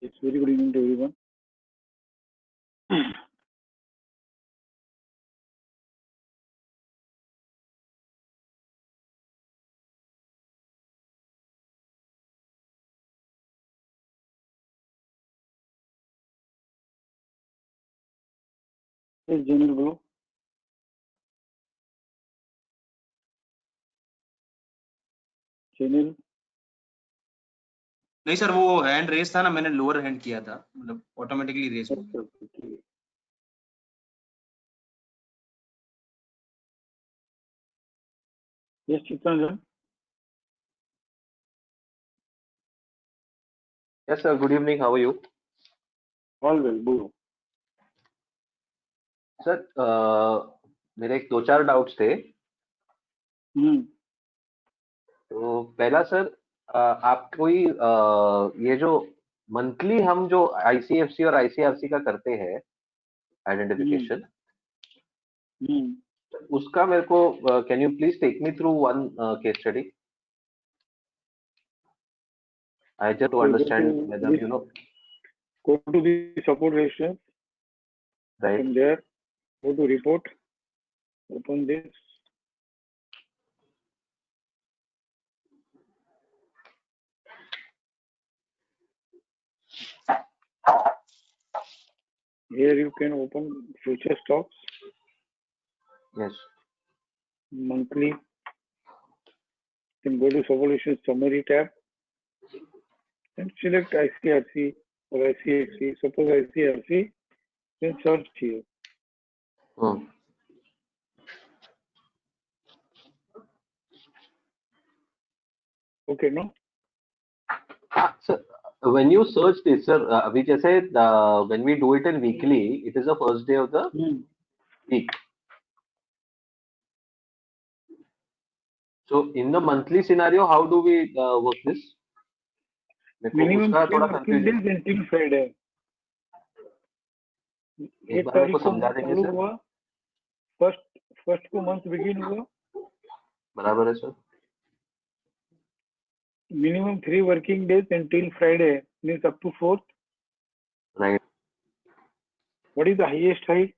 It's very good evening to everyone. Yes, Janil bro. Janil. नहीं sir, वो hand raise था ना, मैंने लोअर हैंड किया था, मतलब ऑटोमेटिकली रेस हो गया। Yes, Chittaranjan. Yes, sir. Good evening. How are you? All well, bro. Sir मेरे एक दो चार डाउट्स थे। तो पहला सर, आप कोई ये जो मंथली हम जो आईसीएफसी और आईसीआरसी का करते हैं आइडेंटिफिकेशन, उसका मेरे को can you please take me through one case study? I just to understand whether you know. Go to the support resistance. Right. From there, go to report. Open this. Here you can open future stocks. Yes. Monthly. Then go to solution summary tab and select ICRC or ICXC. Suppose ICRC, then search here. Okay, no? Sir, when you search this, sir, we just said when we do it in weekly, it is the first day of the week. So in the monthly scenario, how do we work this? Minimum 3 working days until Friday. एक बार मेरे को समझा देंगे sir? हुआ first को month begin हुआ, बराबर है sir. Minimum 3 working days until Friday means up to 4th. Right. What is the highest high?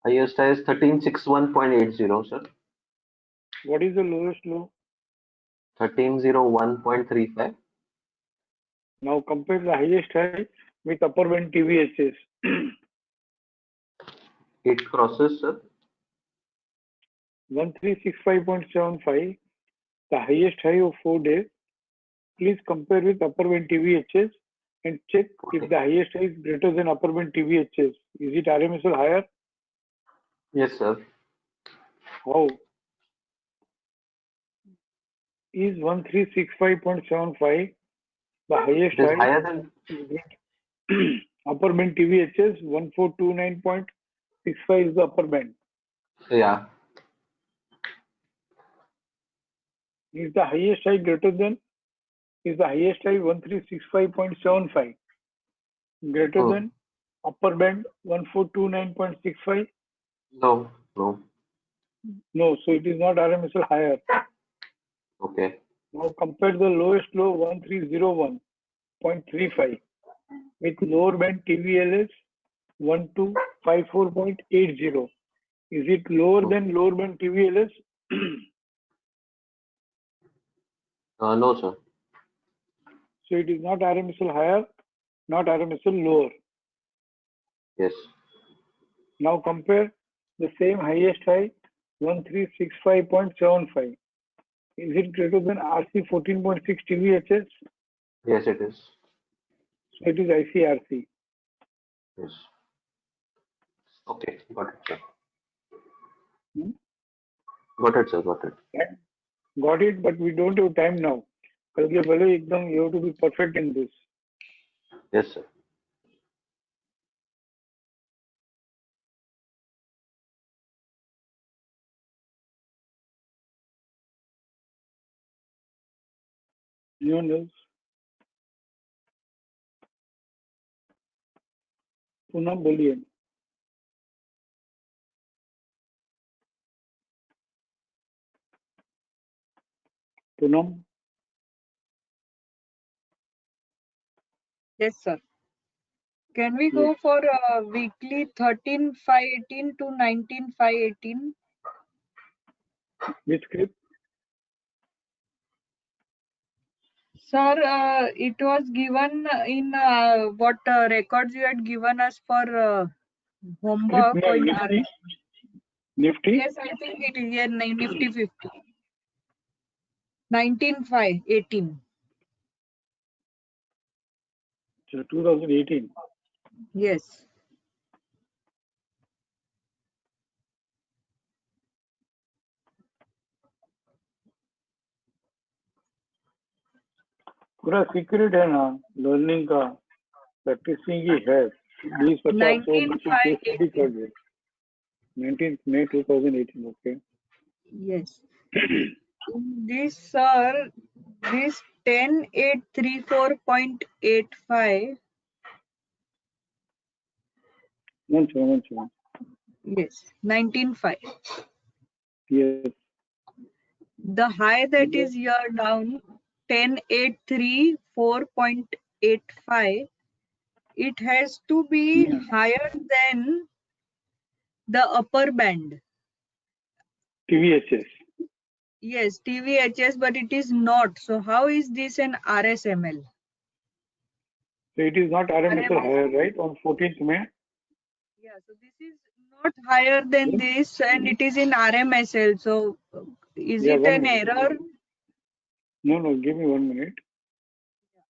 Highest high is 1361.80, sir. What is the lowest low? 1301.35. Now compare the highest high with upper band TVHS. It crosses, sir. 1365.75, the highest high of 4 days. Please compare with upper band TVHS and check if the highest high is greater than upper band TVHS. Is it RMSL higher? Yes, sir. How? Is 1365.75 the highest It is high? higher than upper band TVHS 1429.65 is the upper band. Yeah. Is the highest high greater than? Is the highest high 1365.75 greater than upper band 1429.65? No, no. No, so it is not RMSL higher. Okay. Now compare the lowest low 1301.35 with lower band TVLS 1254.80. Is it lower than lower band TVLS? No, sir. So it is not RMSL higher, not RMSL lower. Yes. Now compare the same highest high 1365.75. Is it greater than RC 14.6 TVHS? Yes, it is. So it is ICRC. Yes. Okay, got it, sir. Got it, sir. Got it. Got it, but we don't have time now. You have to be perfect in this. Yes, sir. Anyone else? पुनः बोलिए. Poonam. Yes, sir. Can we go for weekly 13/5/18 to 19/5/18? Which script? Sir, it was given in what records you had given us for homework No, in Nifty. Nifty? Yes, I think it is here Nifty 50. 19/5/18. So 2018. Yes. पूरा secret है ना learning का practising ही है 20-50 100 बच्चे case study कर रहे 19th May 2018 okay Yes. This, sir, this 10834.85. one second Yes, 19/5. yes The high that is here down 10834.85. It has to be higher than the upper band. TVHS Yes, TVHS, but it is not. So how is this an RSML? so it is not RMSL higher right on 14th May Yeah, so this is not higher than this and it is in RMSL. So is Yeah, it one an minute. error? No, give me 1 minute.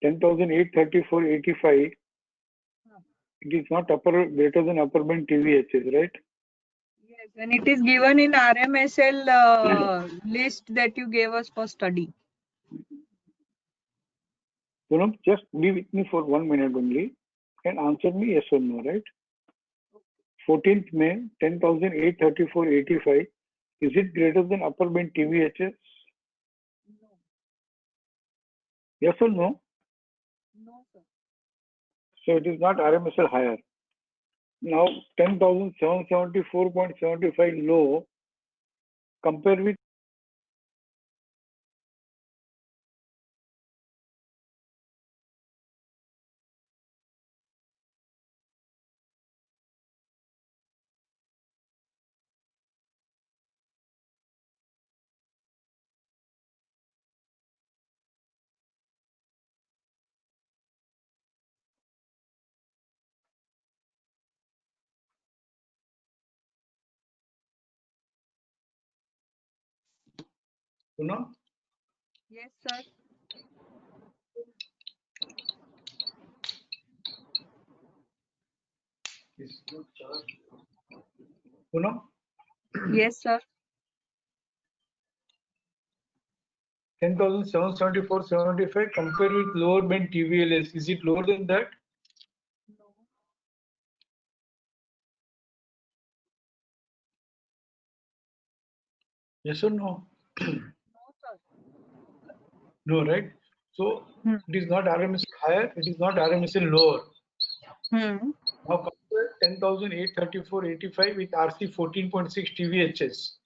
10,834.85. It is not greater than upper band TVHS, right? Yes, and it is given in RMSL list that you gave us for study. Poonam, just be with me for 1 minute only and answer me yes or no, right? 14th May, 10,834.85. Is it greater than upper band TVHS? No. Yes or no? No, sir. So it is not RMSL higher. Now 10,774.75 low. Compare with Poonam? Yes, sir. Poonam? Yes, sir. 10,774.75 compared with lower band TVLS. Is it lower than that? No. Yes or no? No, sir. No, right? So Hmm. it is not RMSL higher, it is not RMSL lower. Hmm. Now compare 10,834.85 with RC 14.6 TVHS.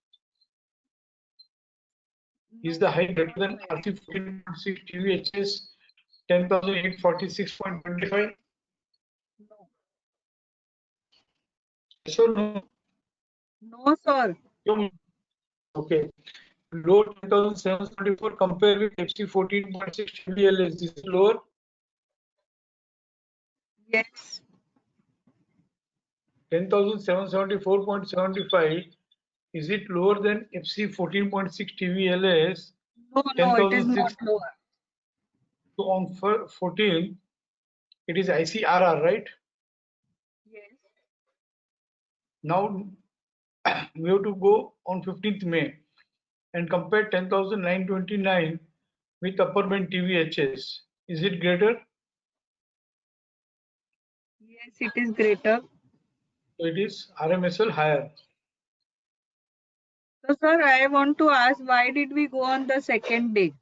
Is the height greater than RC 14.6 TVHS 10,846.25? No. Yes or no? No, sir. Okay. Low 10,774 compare with FC 14.6 TVLS. This is lower. Yes. 10,774.75. Is it lower than FC 14.6 TVLS? No, it is 10,006. not lower. So on 14, it is ICRR, right? Yes. Now we have to go on 15th May and compare 10,929 with upper band TVHS. Is it greater? Yes, it is greater. So it is RMSL higher. So, sir, I want to ask, why did we go on the second day?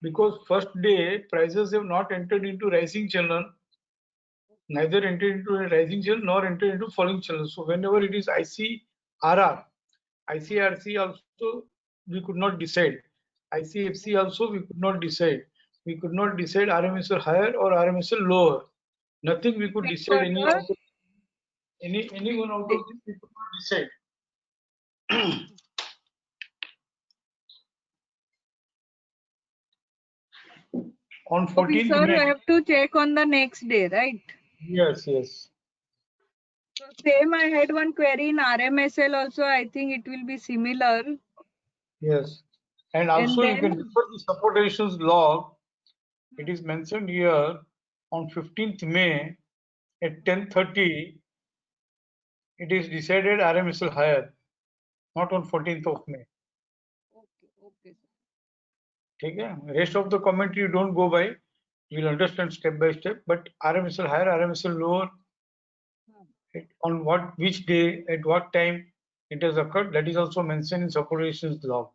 Because first day prices have not entered into rising channel, neither entered into a rising channel nor entered into falling channel. So whenever it is ICRR, ICRC also we could not decide. ICFC also we could not decide. We could not decide RMSL higher or RMSL lower. Nothing we could Same decide for any out of any one out of this we could not decide. On So we, 14th sir, May. have to check on the next day, right? Yes, yes. So same, I had one query in RMSL also. I think it will be similar. Yes. And also you can then- refer the support resistance log. It is mentioned here on 15th May at 10:30. It is decided RMSL higher, not on 14th of May. Okay, sir. ठीक है? Rest of the commentary you don't go by. You will understand step by step. But RMSL higher, RMSL lower. On which day, at what time it has occurred, that is also mentioned in support resistance log.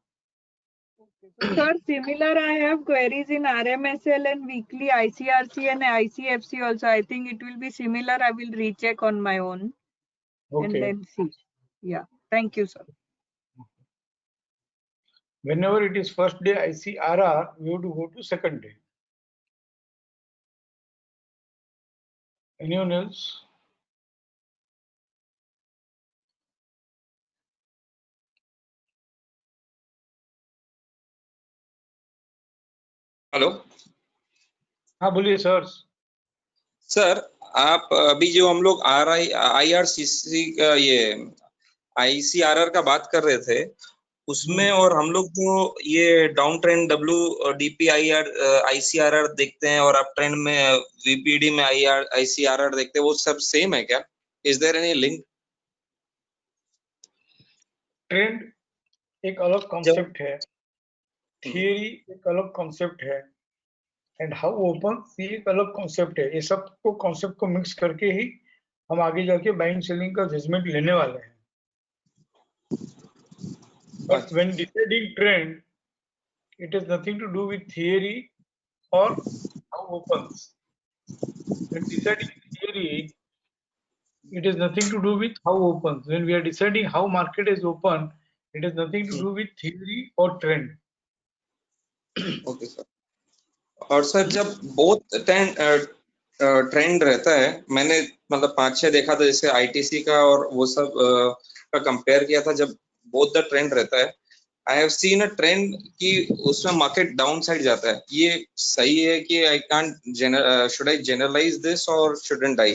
So, sir, similar I have queries in RMSL and weekly ICRC and ICFC also. I think it will be similar. I will recheck on my own and Okay. then see. Yeah. Thank you, sir. Whenever it is first day ICRR, we have to go to second day. Anyone else? Hello हाँ बोलिए sir. Sir, आप अभी जो हम लोग IRCC का ये ICRR का बात कर रहे थे उसमें, और हम लोग जो ये डाउन ट्रेंड WDPIR ICRR देखते हैं और अप ट्रेंड में VPD में ICRR देखते हैं, वो सब सेम है क्या? Is there any link? Trend एक अलग कॉन्सेप्ट है, थियरी एक अलग कॉन्सेप्ट है, एंड हाउ ओपन ये एक अलग कॉन्सेप्ट है. ये सब को कॉन्सेप्ट को मिक्स करके ही हम आगे जाके बाइंग सेलिंग का जजमेंट लेने वाले हैं. But when deciding trend, it has nothing to do with theory or how opens. When deciding theory, it has nothing to do with how opens. When we are deciding how market is open, it has nothing to do with theory or trend. Okay sir. और sir जब both trend रहता है, मैंने मतलब 5-6 देखा था जैसे ITC का और वो सब का कंपेयर किया था, जब बोथ द ट्रेंड रहता है, I have seen a trend कि उसमें मार्केट डाउन साइड जाता है. ये सही है कि I can't should I generalize this और शुडंट आई?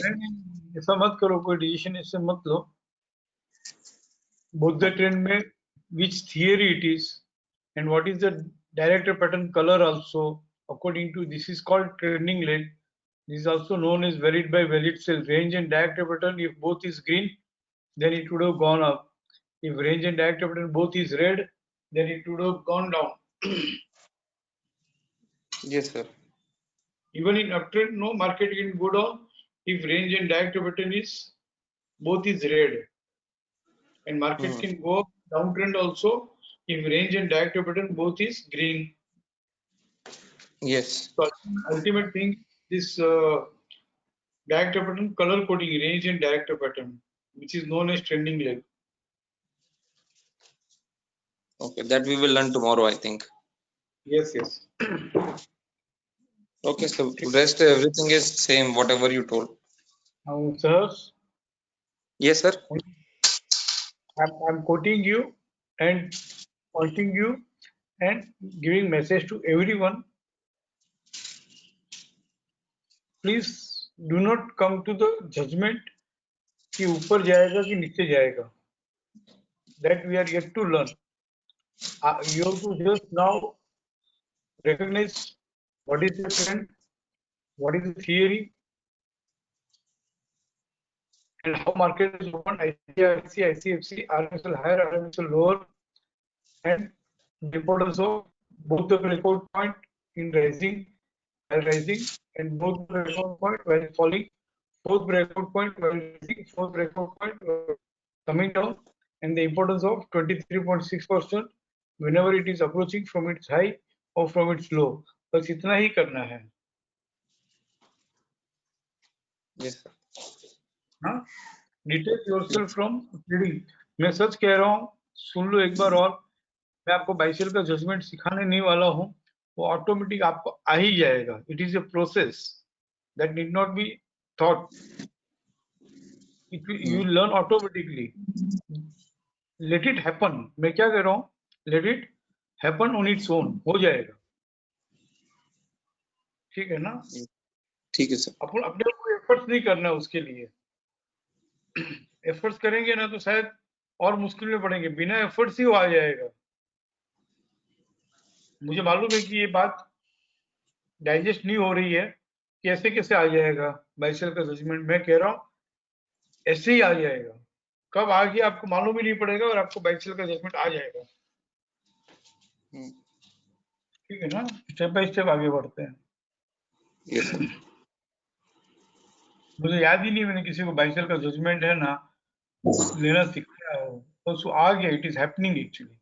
ऐसा मत करो, कोई डिसीजन इससे मत लो. बोथ द ट्रेंड में which theory it is and what is the director pattern color also, according to this is called trending leg. This is also known as valid by valid cell. Range and director pattern, if both is green, then it would have gone up. If range and director pattern both is red, then it would have gone down. Yes sir. Even in uptrend, no market can go down if range and director pattern is both is red, and market can go downtrend also if range and director pattern both is green. Yes. So ultimate thing, this director pattern color coding range and director pattern, which is known as trending leg. Okay, that we will learn tomorrow, I think. Yes, yes. Okay, so rest everything is same, whatever you told. Now, sir. Yes, sir. I'm quoting you and pointing you and giving message to everyone. Please do not come to the judgment कि ऊपर जाएगा कि नीचे जाएगा. That we are yet to learn. You have to just now recognize what is the trend, what is the theory, and how market is open. ICRC, ICFC, RMSL higher, RMSL lower, and the importance of both the breakout point in rising, while rising, and both the breakout point while falling, fourth breakout point while rising, fourth breakout point while coming down, and the importance of 23.6% whenever it is approaching from its high or from its low. बस इतना ही करना है. Yes, sir. हाँ, detect yourself from trading. मैं सच कह रहा हूँ, सुन लो एक बार और. मैं आपको बाइसेल का जजमेंट सिखाने नहीं वाला हूँ, वो ऑटोमेटिक आपको आ ही जाएगा. It is a process that need not be thought. You learn automatically. Let it happen. मैं क्या कह रहा हूँ? Let it happen on its own. हो जाएगा. ठीक है ना? ठीक है सर। अपन अपने को एफर्ट्स नहीं करना उसके लिए. एफर्ट्स करेंगे ना तो शायद और मुश्किल में पड़ेंगे. बिना एफर्ट्स ही वो आ जाएगा. मुझे मालूम है कि ये बात डाइजेस्ट नहीं हो रही है. कैसे कैसे आ जाएगा बाइसेल का जजमेंट. मैं कह रहा हूँ ऐसे ही आ जाएगा. कब आ गया आपको मालूम ही नहीं पड़ेगा और आपको बाइसेल का जजमेंट आ जाएगा. ठीक है ना? स्टेप बाय स्टेप आगे बढ़ते हैं. Yes sir. मुझे याद ही नहीं मैंने किसी को बाइसेल का जजमेंट है ना लेना सिखाया हो. तो उसको आ गया. It is happening actually.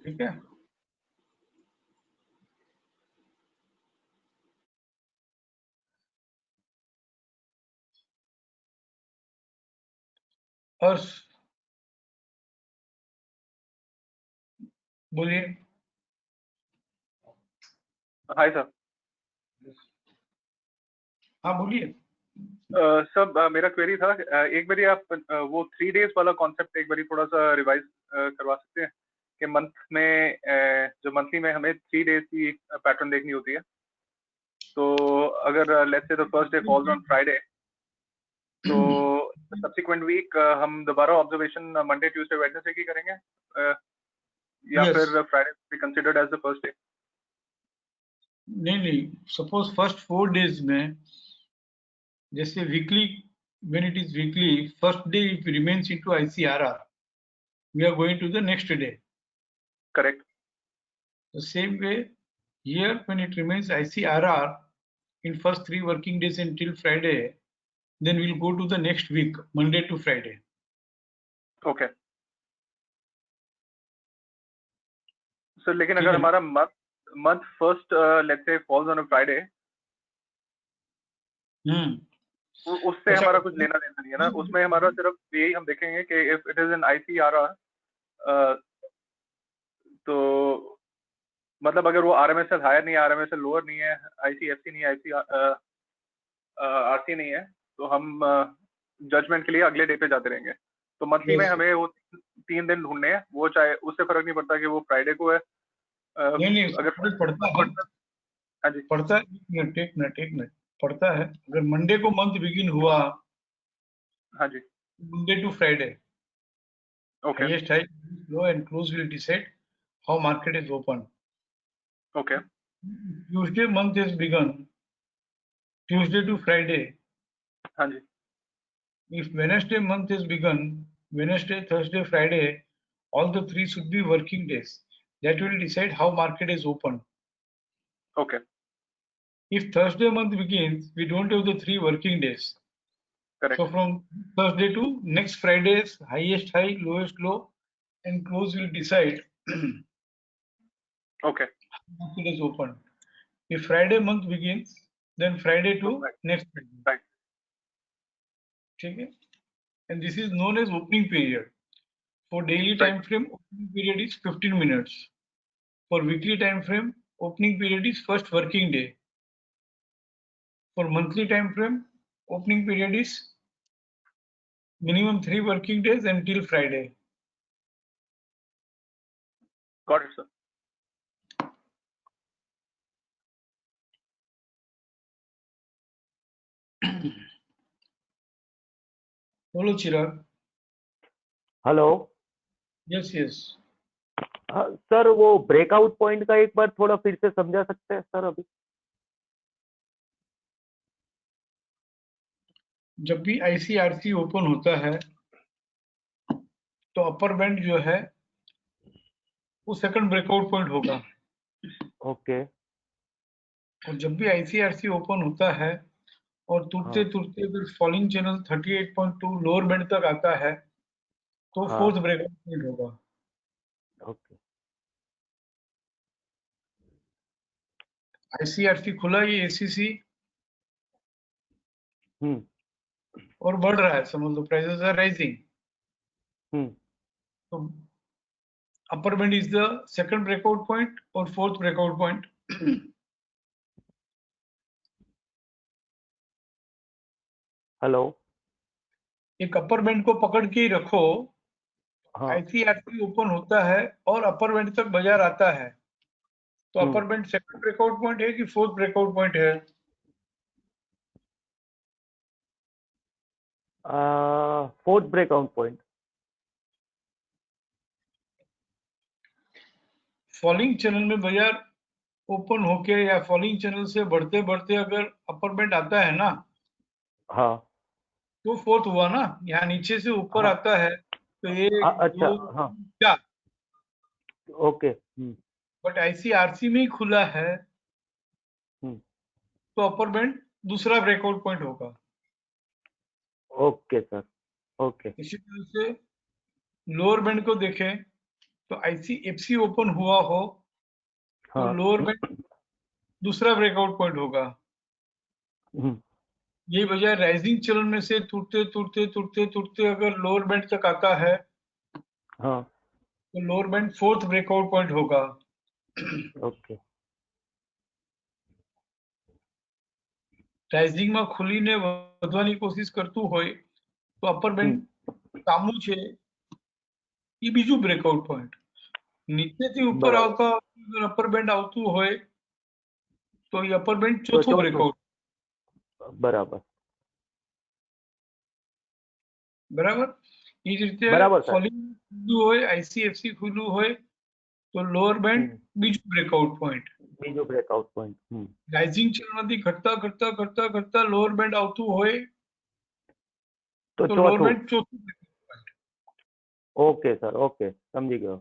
ठीक है. और बोलिए. Hi sir. हाँ बोलिए. सर मेरा क्वेरी था एक बारी आप वो 3 days वाला कॉन्सेप्ट एक बारी थोड़ा सा रिवाइज करवा सकते हैं कि मंथ में जो मंथली में हमें 3 days की पैटर्न देखनी होती है. तो अगर let's say the first day falls on Friday तो सब्सिक्वेंट वीक हम दोबारा ऑब्जर्वेशन मंडे ट्यूसडे वेडनेसडे की करेंगे या Yes. फिर Friday be considered as the first day. नहीं. सपोज फर्स्ट 4 days में जैसे weekly when it is weekly first day if it remains into ICRR we are going to the next day. Correct. The same way here when it remains ICRR in first 3 working days until Friday then we'll go to the next week Monday to Friday. Okay sir. लेकिन ठीक अगर है. हमारा month first let's say falls on a Friday उससे अच्छा. हमारा कुछ लेना देना नहीं है ना. उसमें हमारा सिर्फ यही हम देखेंगे कि if it is an ICRR तो मतलब अगर वो RMSL हायर नहीं है RMSL लोअर नहीं है ICFC नहीं है RC नहीं है तो हम जजमेंट के लिए अगले डे पे जाते रहेंगे. तो मंथली में Yes. हमें वो 3 दिन ढूंढने हैं. वो चाहे उससे फर्क नहीं पड़ता कि वो फ्राइडे को है. नहीं अगर फर्क पड़ता है. हाँ जी. पड़ता है. एक मिनट पड़ता है. अगर मंडे को मंथ बिगिन हुआ हाँ जी. Monday to Friday okay. highest high low and close will decide how market is open. Okay. Tuesday month has begun Tuesday to Friday. हाँ जी. If Wednesday month has begun Wednesday, Thursday, Friday, all the 3 should be working days. That will decide how market is open. Okay. If Thursday month begins, we don't have the 3 working days. Correct. So from Thursday to next Friday's highest high, lowest low, and close will decide okay. market is open. If Friday month begins, then Friday to Right. next Friday. Right. ठीक है. And this is known as opening period. For daily Right. time frame, opening period is 15 minutes. For weekly time frame, opening period is first working day. For monthly time frame, opening period is minimum 3 working days until Friday. Got it, sir. बोलो चिराग. Hello. Yes. Sir वो breakout point का एक बार थोड़ा फिर से समझा सकते हैं सर. अभी जब भी ICRC ओपन होता है तो अपर बैंड जो है वो सेकंड ब्रेकआउट पॉइंट होगा. ओके. और जब भी ICRC ओपन होता है और तुरते फिर फॉलिंग चैनल 38.2 लोअर बैंड तक आता है तो फोर्थ ब्रेकआउट पॉइंट होगा. ओके. ICRC खुला, ये ACC हम्म. और बढ़ रहा है. समझ लो प्राइसेस आर राइजिंग. तो upper band is the second breakout point और फोर्थ ब्रेकआउट पॉइंट. हेलो। एक अपर बैंड को पकड़ के ही रखो, हाँ। आईसीआरसी ओपन होता है और अपर बैंड तक बाजार आता है, तो हम्म। Upper band second breakout point है कि फोर्थ ब्रेकआउट पॉइंट है? Fourth breakout point. Falling channel में बाजार ओपन होके या फॉलिंग चैनल से बढ़ते बढ़ते अगर अपर बैंड आता है ना, हाँ तो फोर्थ हुआ ना। यहाँ नीचे से ऊपर हाँ। आता है तो एक अच्छा। दो हाँ। चार, ओके। बट आईसीआरसी में ही खुला है हम्म। तो अपर बैंड दूसरा ब्रेकआउट पॉइंट होगा। Okay sir. ओके। इसी तरह से लोअर बैंड को देखें तो आईसीएफसी ओपन हुआ हो तो हाँ। लोअर बैंड दूसरा ब्रेकआउट पॉइंट होगा। हम्म। यही वजह राइजिंग चैनल में से टूटते टूटते टूटते टूटते अगर लोअर बैंड तक आता है हाँ। तो lower band fourth breakout point होगा। ओके। રાઇઝિંગ માં ખુલીને વધવાની કોશિશ કરતું હોય તો અપર બેન્ડ સામું છે એ બીજું બ્રેકઆઉટ પોઈન્ટ, નીચેથી ઉપર બરાબર. આવતા અપર બેન્ડ આવતું હોય તો એ અપર બેન્ડ તો ચોથું ચોથું. બ્રેકઆઉટ. બરાબર. બરાબર. એ જ રીતે બરાબર સર. ફોલિંગ ખુલ્લું હોય, આઈસીએફસી ખુલ્લું હોય તો લોઅર બેન્ડ બીજું બ્રેકઆઉટ પોઈન્ટ. બીજો બ્રેકઆઉટ પોઈન્ટ. રાઇઝિંગ ચેનલમાંથી ઘટતા ઘટતા ઘટતા ઘટતા લોઅર બેન્ડ આવતું હોય તો તો લોઅર ચોથું. બેન્ડ ચોથું breakout point. Okay sir. Okay, સમજી ગયો.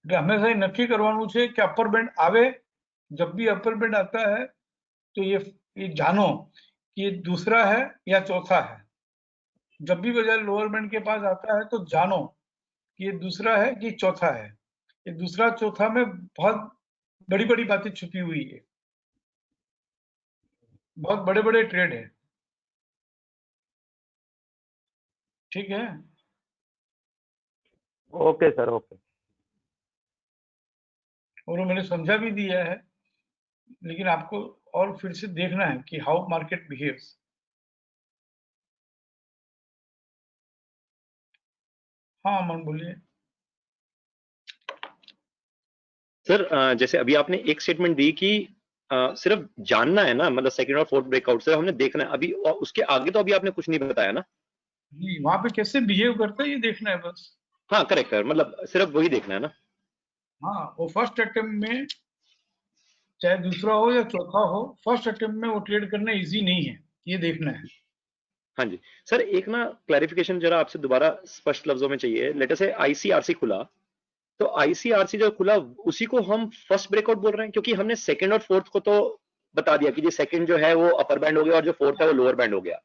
એટલે હંમેશા એ નક્કી કરવાનું છે કે અપર બેન્ડ આવે, जब भी अपर बैंड आता है तो ये जानो कि ये दूसरा है या चौथा है। जब भी बाजार लोअर बैंड के पास आता है तो जानो कि ये दूसरा है कि चौथा है। ये दूसरा चौथा में बहुत बड़ी बड़ी बातें छुपी हुई है, बहुत बड़े बड़े ट्रेड है। ठीक है। Okay sir. ओके. और वो मैंने समझा भी दिया है, लेकिन आपको और फिर से देखना है कि हाउ मार्केट बिहेव्स। हाँ अमन बोलिए। सर जैसे अभी आपने एक स्टेटमेंट दी कि सिर्फ जानना है ना, मतलब सेकंड और फोर्थ ब्रेकआउट से हमने देखना है अभी, और उसके आगे तो अभी आपने कुछ नहीं बताया ना। जी, वहां पे कैसे बिहेव करता है ये देखना है बस। हाँ करेक्ट है, मतलब सिर्फ वही देखना है ना। हाँ, वो फर्स्ट अटेम्प्ट में चाहे दूसरा हो या चौथा हो, फर्स्ट अटेम्प्ट में वो ट्रेड करना इजी नहीं है, ये देखना है। हाँ जी सर, एक ना क्लैरिफिकेशन जरा आपसे दोबारा स्पष्ट लफ्जों में चाहिए। लेटर से आईसीआरसी खुला, तो आईसीआरसी जो खुला उसी को हम फर्स्ट ब्रेकआउट बोल रहे हैं, क्योंकि हमने सेकंड और फोर्थ को तो बता दिया कि ये सेकंड जो है वो अपर बैंड हो गया और जो फोर्थ है वो लोअर बैंड हो गया,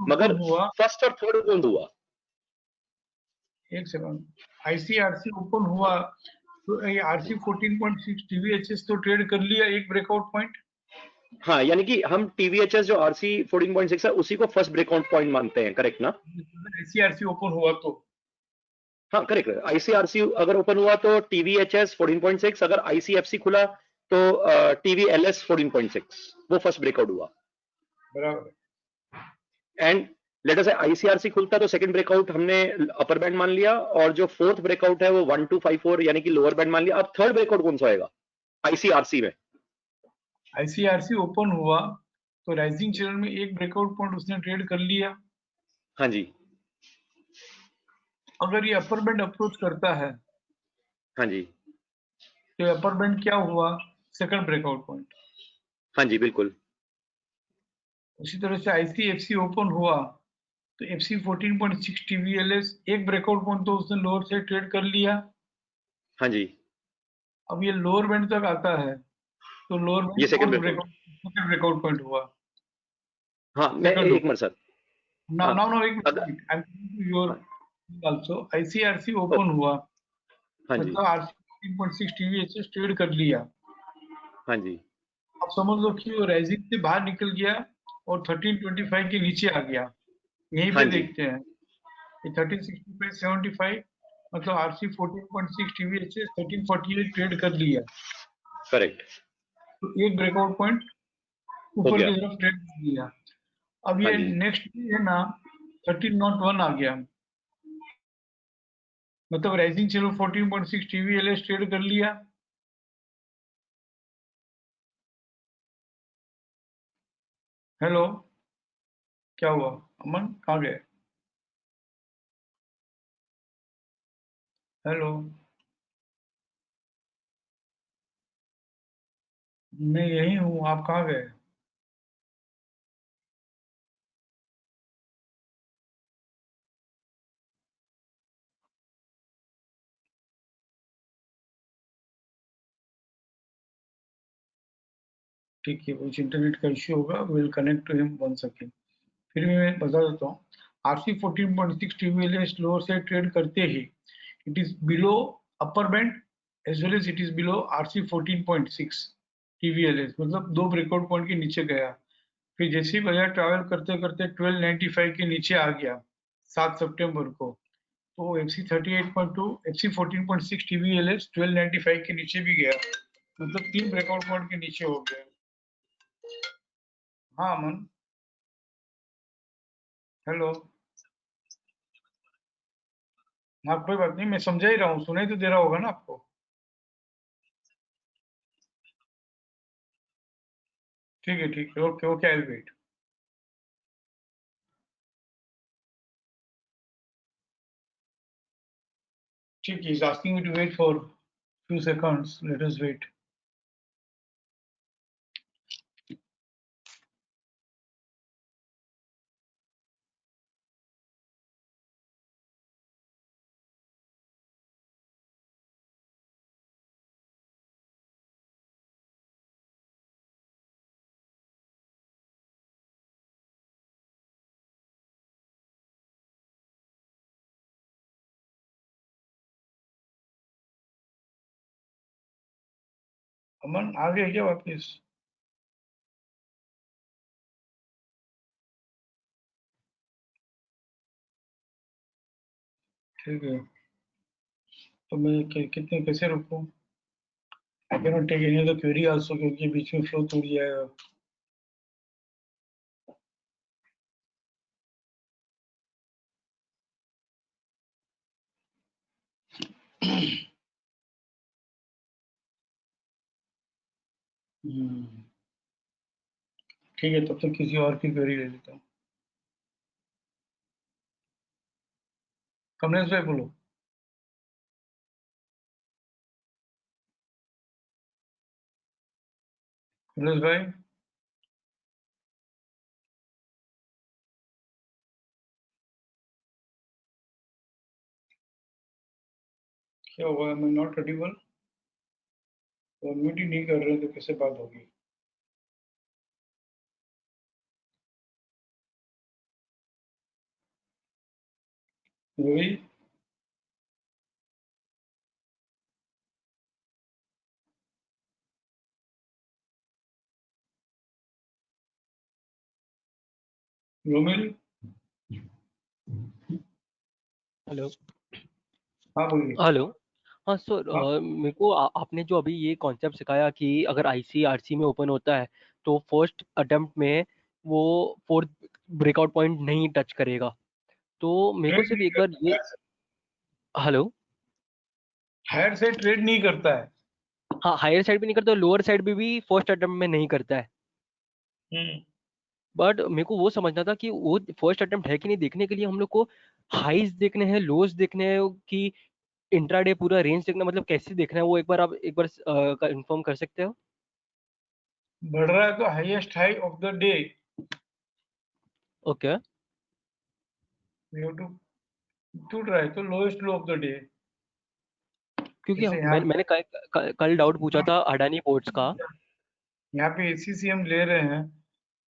मगर हुआ फर्स्ट और थर्ड कौन हुआ? एक सेकंड, आईसीआरसी ओपन हुआ तो ये आरसी 14.6 टीवीएचएस तो ट्रेड कर लिया एक ब्रेकआउट पॉइंट। हाँ, यानी कि हम टीवीएचएस जो आरसी 14.6 है उसी को फर्स्ट ब्रेकआउट पॉइंट मानते हैं, करेक्ट ना? आईसीआरसी ओपन हुआ तो हाँ करेक्ट। आईसीआरसी अगर ओपन हुआ तो टीवीएचएस 14.6, अगर आईसीएफसी खुला तो टीवीएलएस 14.6, वो फर्स्ट ब्रेकआउट हुआ। बराबर। एंड लेटर से आईसीआरसी खुलता तो सेकंड ब्रेकआउट हमने अपर बैंड मान लिया, और जो फोर्थ ब्रेकआउट है वो 1254 यानी कि लोअर बैंड मान लिया। अब थर्ड ब्रेकआउट कौन सा होगा आईसीआरसी में? आईसीआरसी ओपन हुआ तो राइजिंग चैनल में एक ब्रेकआउट पॉइंट उसने ट्रेड कर लिया। हाँ जी। अगर ये अपर बैंड अप्रोच करता है हाँ जी। तो अपर बैंड क्या हुआ? Second breakout point. हाँ जी बिल्कुल। उसी तरह से आईसीएफसी ओपन हुआ तो एफसी 14.6 टीवीएलएस एक ब्रेकआउट पॉइंट तो उसने लोअर से ट्रेड कर लिया। हाँ जी। अब ये लोअर बैंड तक आता है तो लोअर ये बैंड सेकंड ब्रेकआउट पॉइंट हुआ। हाँ मैं एक मिनट सर, No, एक अगर minute, I'm coming to your also ICRC open हुआ हाँ जी। मतलब आरसी 14.6 टीवीएचएस ट्रेड कर लिया। हाँ जी। अब समझ लो कि वो राइजिंग से बाहर निकल गया और 1325 के नीचे आ गया। यहीं हाँ पे जी। देखते हैं कि 1365.75 मतलब आरसी 14.6 टीवीएचएस 1348 ट्रेड कर लिया। करेक्ट। तो एक ब्रेकआउट पॉइंट ऊपर गया। की तरफ ट्रेड कर लिया। अब हाँ ये जी। नेक्स्ट है ना 1301 आ गया, मतलब राइजिंग चलो 14.6 TVLS ट्रेड कर लिया। हेलो, क्या हुआ अमन, कहाँ गए? हेलो, मैं यही हूँ, आप कहाँ गए? ठीक है, कुछ इंटरनेट का इश्यू होगा, will connect to him 1 second. फिर भी मैं बता देता हूँ, RC 14.6 TVLS लोअर से ट्रेड करते ही it is below upper band as well as it is below RC 14.6 TVLS, मतलब 2 ब्रेकआउट पॉइंट के नीचे गया। फिर जैसे ही भैया ट्रैवल करते करते 1295 के नीचे आ गया 7 सितंबर को, तो FC 38.2 FC 14.6 TVLS 1295 के नीचे भी गया, मतलब 3 ब्रेकआउट पॉइंट के नीचे हो गया। हाँ अमन, हेलो। हाँ कोई बात नहीं, मैं समझा ही रहा हूँ, सुनाई तो दे रहा होगा ना आपको। ठीक है, okay okay, I will wait. ठीक है, is asking me to wait for few seconds, let us wait. Aman आ गए क्या वापिस? ठीक है, तो मैं कितने कैसे रुकूं? I can not take any other query also, क्योंकि बीच में फ्लो टूट जाएगा। ठीक है, तब तक किसी और की क्वेरी ले लेता हूँ। कमलेश भाई बोलो। कमलेश भाई, क्या हुआ? मैं नॉट ऑडिबल, म्यूट ही नहीं कर रहे तो कैसे बात होगी? रवि, रोमिल, हेलो। हाँ बोलिए। हेलो। हाँ सर, हाँ, मेरे को आपने जो अभी ये कॉन्सेप्ट सिखाया कि अगर ICRC में ओपन होता है तो फर्स्ट अटेम्प्ट में वो फोर्थ ब्रेकआउट पॉइंट नहीं टच करेगा, तो मेरे को ट्रेड सिर्फ नहीं एक बार ये। करता हेलो। है, हायर से ट्रेड नहीं करता है। हाँ, हायर साइड भी नहीं करता, लोअर साइड भी फर्स्ट अटेम्प्ट में नहीं करता है। हम्म, बट मेरे को वो समझना था कि वो फर्स्ट अटेम्प्ट है कि नहीं, देखने के लिए हम लोग को हाईज देखने हैं, लोज देखने हैं, कि इंट्राडे पूरा रेंज देखना, मतलब कैसे देखना है वो एक बार आप एक बार इन्फॉर्म कर सकते हो? बढ़ रहा है तो highest high of the day, okay. टूट रहा है तो lowest low of the day. क्योंकि जैसे यहाँ मैंने कल डाउट पूछा था अडानी पोर्ट्स का। यहाँ पे एसीसी हम ले रहे हैं,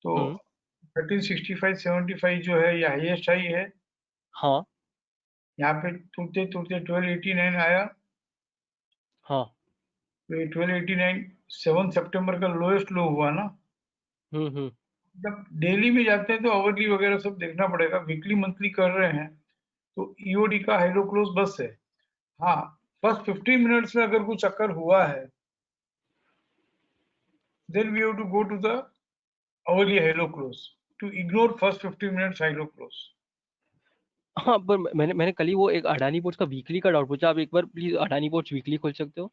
तो हम्म। 1365.75 जो है ये हाईएस्ट हाई है। हाँ। यहाँ पे टूटते टूटते 1289 आया, हाँ। तो ये 1289 7 सितंबर का लोएस्ट लो हुआ ना। हम्म। जब डेली में जाते हैं तो आवरली वगैरह सब देखना पड़ेगा, वीकली मंथली कर रहे हैं तो ईओडी का हाई क्लोज बस है। हाँ, फर्स्ट 15 मिनट्स में अगर कुछ चक्कर हुआ है, then we have to go to the hourly high low close. To ignore first 15 minutes high low close. हाँ, पर मैंने कल ही वो एक अडानी पोर्ट्स का वीकली का डाउट पूछा। आप एक बार प्लीज अडानी पोर्ट्स वीकली खोल सकते हो?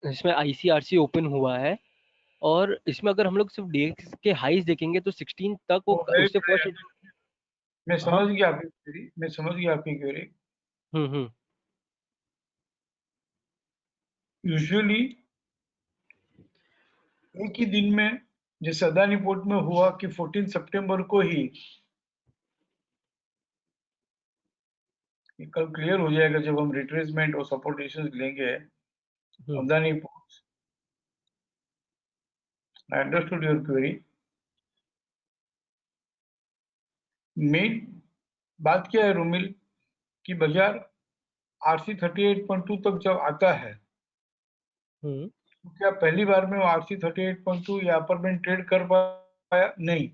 इसमें आईसीआरसी ओपन हुआ है और इसमें अगर हम लोग सिर्फ डे के हाईज देखेंगे तो 16 तक वो उससे फर्स्ट। मैं समझ गया आपकी क्वेरी, मैं समझ गया आपकी क्वेरी। यूजुअली एक ही दिन में, जैसे अदानी पोर्ट में हुआ कि 14 सितंबर को ही, कल क्लियर हो जाएगा जब हम रिट्रेसमेंट और सपोर्टेशन लेंगे Adani port. I understood your query. Main बात क्या है रोमिल कि बाजार आरसी 38.2 तक जब आता है तो क्या पहली बार में वो आरसी 38.2 या अपर बैंड ट्रेड कर पाया? नहीं।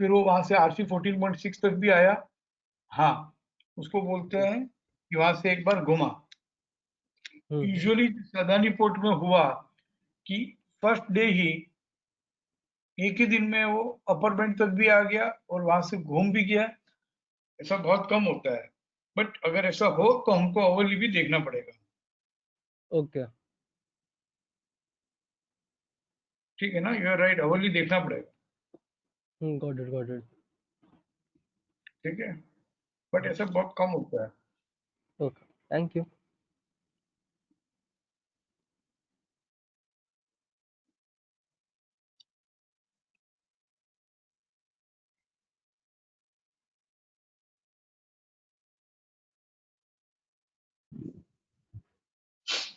फिर वो वहां से आरसी 14.6 तक भी आया। हाँ, उसको बोलते हैं कि वहां से एक बार घुमा। यूजुअली अदानी पोर्ट में हुआ कि फर्स्ट डे ही एक ही दिन में वो अपर बैंड तक भी आ गया और वहां से घूम भी गया। ऐसा बहुत कम होता है, बट अगर ऐसा हो तो हमको अवली भी देखना पड़ेगा। ओके, ठीक है ना? यू आर राइट, अवली देखना पड़ेगा। Got it. ठीक है, बट ऐसा बहुत कम होता है। Okay, thank you.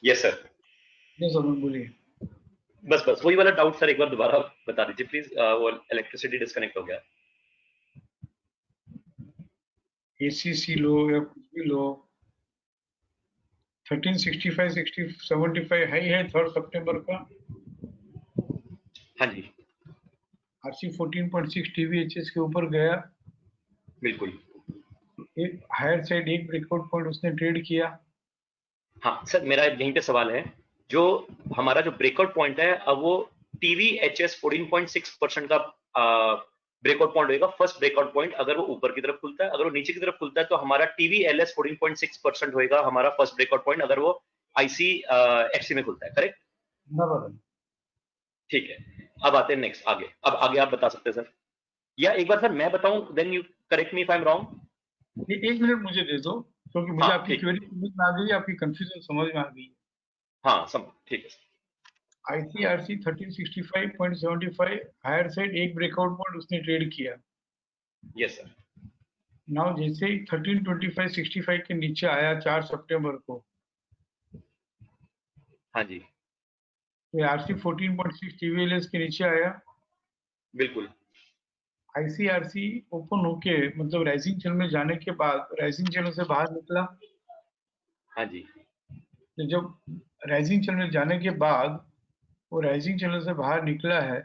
Yes sir. Yes Aman, बोलिए। बस वही वाला डाउट सर एक बार दोबारा बता दीजिए प्लीज। वो इलेक्ट्रिसिटी डिस्कनेक्ट हो गया। एसीसी लो या कुछ भी लो, 1365 75 हाई है 3 सितंबर का। हाँ जी, आरसी 14.6 टीवीएचएस के ऊपर गया। बिल्कुल। एक हायर साइड एक ब्रेकआउट पॉइंट उसने ट्रेड किया। हाँ सर, मेरा यहीं पे सवाल है, जो हमारा जो ब्रेकआउट पॉइंट है अब वो टीवीएचएस 14.6% का ब्रेकआउट पॉइंट होगा, फर्स्ट ब्रेकआउट पॉइंट। अगर वो ऊपर की तरफ खुलता है, अगर वो नीचे की तरफ खुलता है तो हमारा टीवीएलएस 14.6% होगा हमारा फर्स्ट ब्रेकआउट पॉइंट, अगर वो आईसीएफसी में खुलता है, करेक्ट? बराबर। ठीक है, अब आते हैं नेक्स्ट आगे। अब आगे आप बता सकते हैं सर, या एक बार सर मैं बताऊं, then you correct me if I am wrong. एक मिनट मुझे दे दो, क्योंकि मुझे आपकी क्वेरी समझ में आ गई, आपकी कंफ्यूजन समझ में आ गई। हाँ सब ठीक है। आईसीआरसी 1365.75 हायर साइड एक ब्रेकआउट पॉइंट उसने ट्रेड किया। Yes sir. नाउ जैसे ही 1325.65 के नीचे आया 4 सितंबर को, हाँ जी, तो आरसी 14.6 टीवीएलएस के नीचे आया। बिल्कुल। आईसीआरसी ओपन होके, मतलब राइजिंग चैनल में जाने के बाद राइजिंग चैनल से बाहर निकला। हाँ जी, तो जब राइजिंग चैनल में जाने के बाद वो राइजिंग चैनल से बाहर निकला है,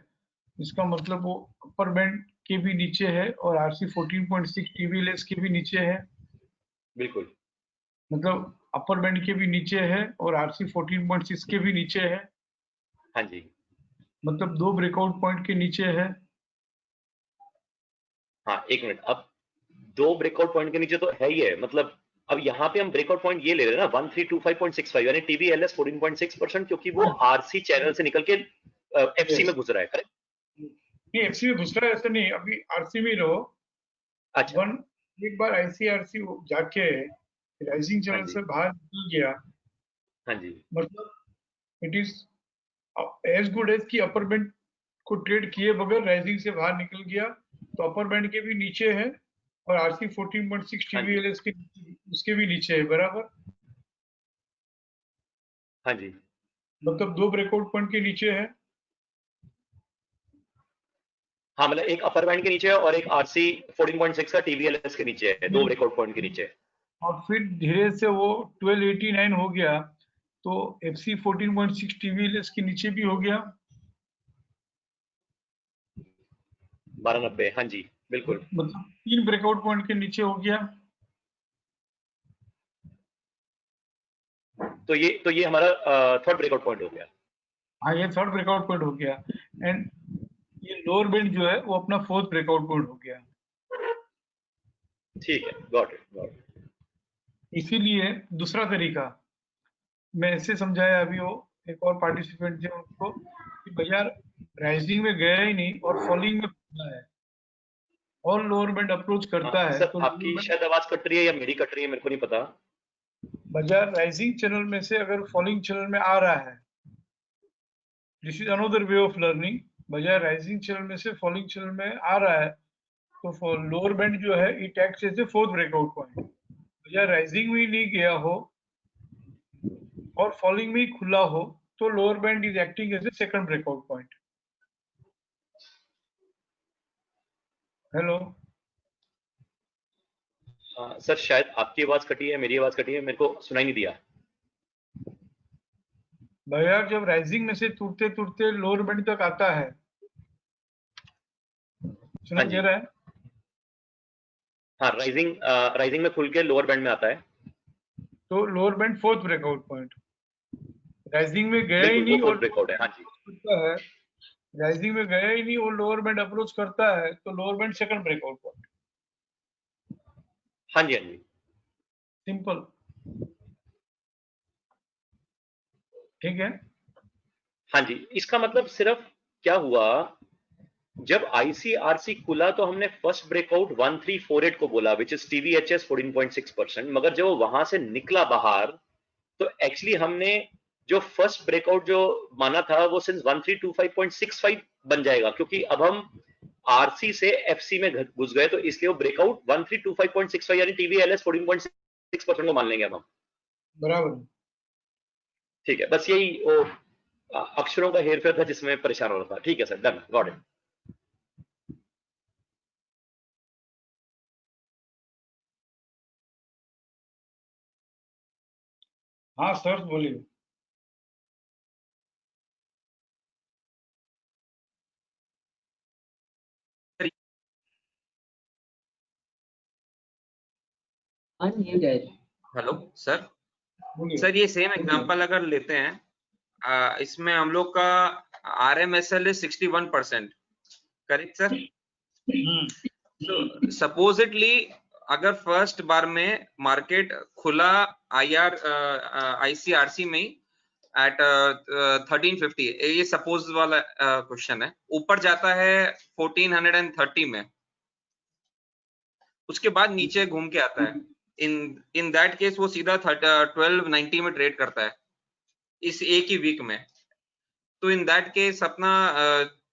इसका मतलब वो अपर बैंड के भी नीचे है और आरसी 14.6 टीवीएलएस के भी नीचे है। बिल्कुल। मतलब अपर बैंड के भी नीचे है और आरसी 14.6 के भी नीचे है। हाँ जी, मतलब 2 ब्रेकआउट पॉइंट के नीचे है। हाँ एक मिनट, अब 2 ब्रेकआउट पॉइंट के नीचे तो है ही है, मतलब अब यहाँ पे हम ब्रेकआउट पॉइंट ये ले रहे हैं ना 1325.65, यानी टीवीएलएस 14.6%, क्योंकि वो आरसी चैनल से निकल के एफसी में घुस रहा है, करेक्ट? नहीं, एफसी में घुस रहा है ऐसा नहीं, अभी आरसी में रहो। अच्छा, एक बार आईसीआरसी जाके राइजिंग चैनल से बाहर निकल गया, हाँ जी, मतलब it is as good as कि अपर बैंड को ट्रेड किए बगैर राइजिंग से बाहर निकल गया, तो अपर बैंड के भी नीचे है और आरसी 14.6 टीवीएलएस के उसके भी नीचे है, बराबर। हाँ जी, मतलब 2 ब्रेकआउट पॉइंट के नीचे है। हाँ मतलब एक अपर बैंड के नीचे है और एक आरसी 14.6 का टीवीएलएस के नीचे है, 2 ब्रेकआउट पॉइंट के नीचे है। और फिर धीरे से वो 1289 हो गया, तो एफसी 14.6 टीवीएलएस के नीचे भी हो गया। 1290, हाँ जी बिल्कुल। मतलब 3 ब्रेकआउट पॉइंट के नीचे हो गया। तो ये हमारा थर्ड ब्रेकआउट पॉइंट हो गया। हाँ, ये थर्ड ब्रेकआउट पॉइंट हो गया एंड ये लोअर बैंड जो है वो अपना फोर्थ ब्रेकआउट पॉइंट हो गया। ठीक है, गॉट इट। इसीलिए दूसरा तरीका मैं ऐसे समझाया अभी, वो एक और पार्टिसिपेंट थे उनको कि भैया राइजिंग में गया ही नहीं और फॉलिंग में खुला है और लोअर बैंड अप्रोच करता है सर तो आपकी शायद आवाज कट रही है या मेरी कट रही है, मेरे को नहीं पता। बजाय राइजिंग चैनल में से अगर फॉलिंग चैनल में आ रहा है, this is another way of learning, बजाय राइजिंग चैनल में से फॉलिंग चैनल में आ रहा है तो लोअर बैंड जो है it acts as a fourth breakout point. बजाय राइजिंग में ही नहीं गया हो और फॉलिंग में ही खुला हो तो lower band is acting as a second breakout point. Hello sir शायद आपकी आवाज कटी है, मेरी आवाज कटी है, मेरे को सुनाई नहीं दिया। भैया जब राइजिंग में से टूटते टूटते लोअर बैंड तक आता है, सुनाई दे रहा है? हाँ, राइजिंग में खुल के लोअर बैंड में आता है तो lower band fourth breakout point. Rising में गया ही बिल्कुल, नहीं वो और फोर्थ ब्रेकआउट है। हाँ जी, करता है, राइजिंग में गया ही नहीं और लोअर बैंड अप्रोच करता है तो lower band second breakout point. हाँ जी, हाँ जी, सिंपल, ठीक है। हाँ जी। इसका मतलब सिर्फ क्या हुआ, जब आईसीआरसी खुला तो हमने फर्स्ट ब्रेकआउट 1348 को बोला विच इज टीवीएचएस 14.6%, मगर जब वो वहां से निकला बाहर तो एक्चुअली हमने जो फर्स्ट ब्रेकआउट जो माना था वो सिंस 1325.65 बन जाएगा, क्योंकि अब हम आरसी से एफसी में घुस गए, तो इसलिए वो ब्रेकआउट 1325.65 यानी टीवीएलएस 14.6% को मान लेंगे अब हम। बराबर, ठीक है, बस यही वो अक्षरों का हेरफेर था जिसमें परेशान हो रहा था। ठीक है सर, डन, गॉट इट। हाँ सर बोलिए। Hello sir. बोलिए। सर ये सेम एग्जांपल अगर लेते हैं, इसमें हम लोग का RMSL is 61%, करेक्ट सर? तो सपोजिटली अगर फर्स्ट बार में मार्केट खुला ICRC में एट 1350, ये सपोज वाला क्वेश्चन है, ऊपर जाता है 1430 में, उसके बाद नीचे घूम के आता है, इन दैट केस वो सीधा 1290 में ट्रेड करता है इस एक ही वीक में। तो इन दैट केस अपना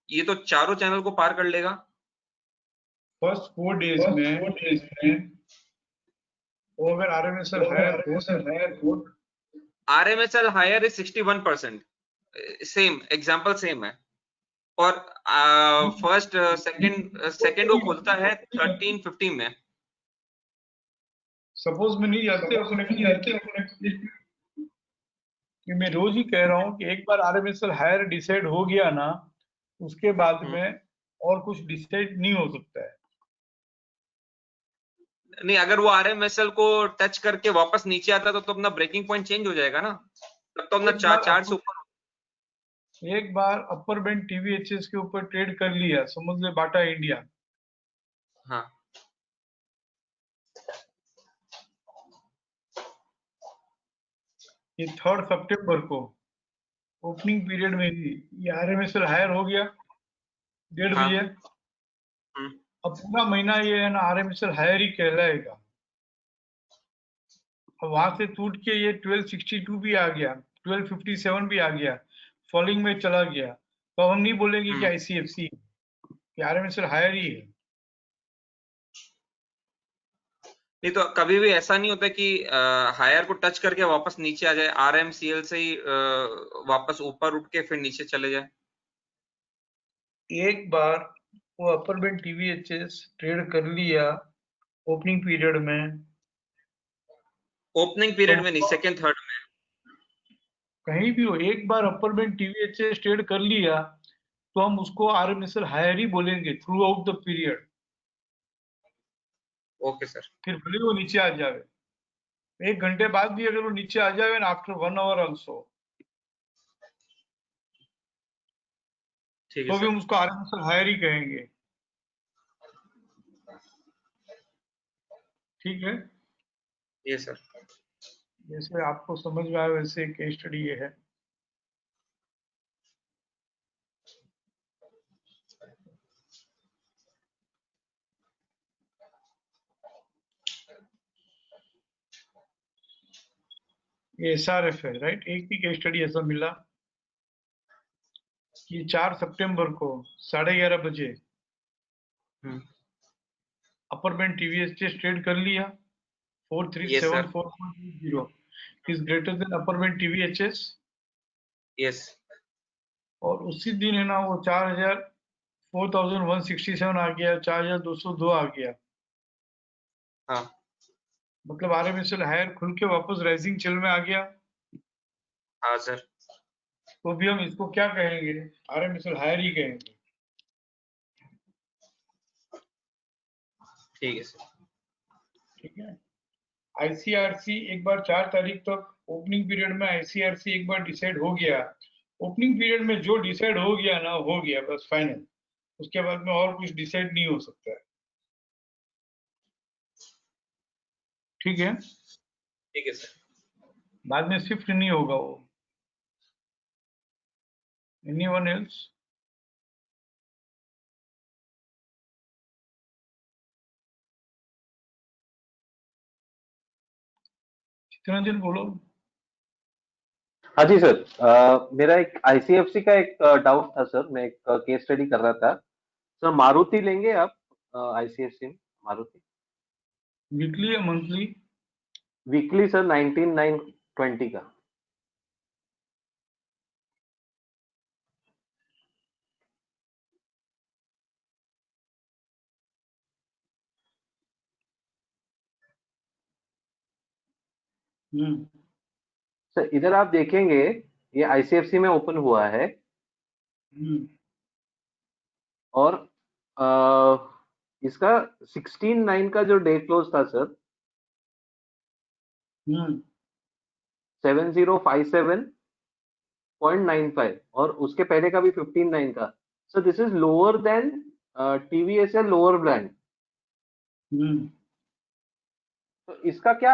ये तो चारों चैनल को पार कर लेगा। फर्स्ट 4 डेज में वो अगर RMSL higher is 61%, same example same है। और फर्स्ट सेकंड वो खुलता है 1350 में। सपोज में नहीं जाते अपने कि मैं रोज ही कह रहा हूँ कि एक बार आरएमएसएल हायर डिसाइड हो गया ना, उसके बाद में और कुछ डिसाइड नहीं हो सकता है। नहीं, अगर वो RMSL को टच करके वापस नीचे आता तो अपना ब्रेकिंग पॉइंट चेंज हो जाएगा ना, तब तो अपना चार से ऊपर। एक बार अपर बैंड टीवीएचएस के ऊपर ट्रेड कर लिया, समझ ले बाटा इंडिया, हाँ ये 3 सितंबर को ओपनिंग पीरियड में ही ये आरएमएसएल हायर हो गया 1:30 बजे। अब पूरा महीना ये है ना आरएमएसएल हायर ही कहलाएगा। अब वहां से टूट के ये 1262 भी आ गया, 1257 भी आ गया, फॉलिंग में चला गया, तो अब हम नहीं बोलेंगे कि आईसीएफसी, आरएमएसएल हायर ही है। नहीं तो कभी भी ऐसा नहीं होता कि हायर को टच करके वापस नीचे आ जाए, RMCL से ही वापस ऊपर उठ के फिर नीचे चले जाए। एक बार वो अपर बैंड टीवीएचएस ट्रेड कर लिया ओपनिंग पीरियड में, ओपनिंग पीरियड में नहीं, सेकंड थर्ड में कहीं भी हो, एक बार अपर बैंड टीवीएचएस ट्रेड कर लिया तो हम उसको RMSL हायर ही बोलेंगे through out the period. Okay sir. फिर भले वो नीचे आ जाए, 1 घंटे बाद भी अगर वो नीचे आ जाए, आफ्टर 1 आवर ऑल्सो, ठीक है तो भी सर। हम उसको RMSL हायर ही कहेंगे। ठीक है, ये सर। जैसे आपको समझ में आया वैसे केस स्टडी ये है। ये SRF है, राइट। एक ही केस स्टडी ऐसा मिला कि 4 सितंबर को 11:30 बजे अपर बैंड TVHS ट्रेड कर लिया Yes, sir. 4374.80 is greater than upper band TVHS। Yes. और उसी दिन है ना वो 4167 आ गया, 4202 आ गया। हाँ। मतलब RMSL हायर खुल के वापस राइजिंग चल में आ गया। हाँ सर। तो भी हम इसको क्या कहेंगे, RMSL हायर ही कहेंगे। ठीक है सर। ठीक है। ICRC एक बार 4 तारीख तक ओपनिंग पीरियड में ICRC एक बार डिसाइड हो गया, ओपनिंग पीरियड में जो डिसाइड हो गया ना हो गया, बस फाइनल। उसके बाद में और कुछ डिसाइड नहीं हो सकता है। ठीक है, ठीक है सर। बाद में शिफ्ट नहीं होगा वो। Anyone else? कितना दिन बोलो। हाँ जी सर, मेरा एक ICFC का एक डाउट था सर। मैं एक केस स्टडी कर रहा था सर। मारुति लेंगे आप ICFC में? मारुति वीकली या मंथली? वीकली सर, 19,920 का। सर इधर आप देखेंगे, ये ICFC में ओपन हुआ है और इसका 16/9 का जो डे क्लोज था सर, 7057.95, और उसके पहले का भी 15/9 का। So this is lower than TVSL lower brand. तो इसका क्या